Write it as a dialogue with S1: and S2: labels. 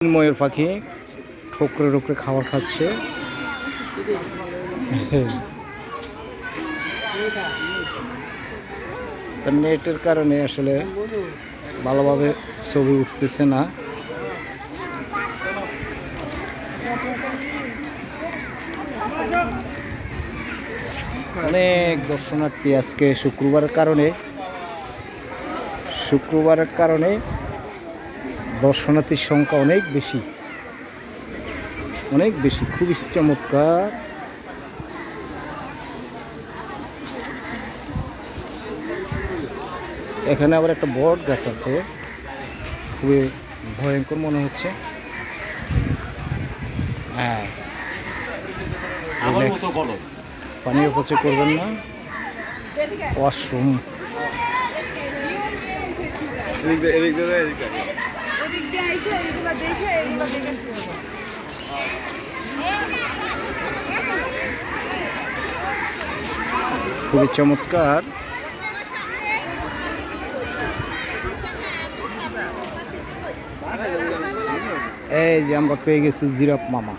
S1: ময়ূর পাখি ঠোকরে ঠোকরে খাবার খাচ্ছে। নেটের কারণে আসলে ভালোভাবে ছবি উঠতেছে না। অনেক দর্শনার্থী আজকে শুক্রবারের কারণে দর্শনার্থীর সংখ্যা অনেক বেশি, খুবই চমৎকার। এখানে আবার একটা বট গাছ আছে, খুবই ভয়ঙ্কর মনে হচ্ছে। হ্যাঁ, পানি অপচয় করবেন না। ওয়াশরুম খুবই চমৎকার। এই যে আমরা পেয়ে গেছি জিরাফ মামা।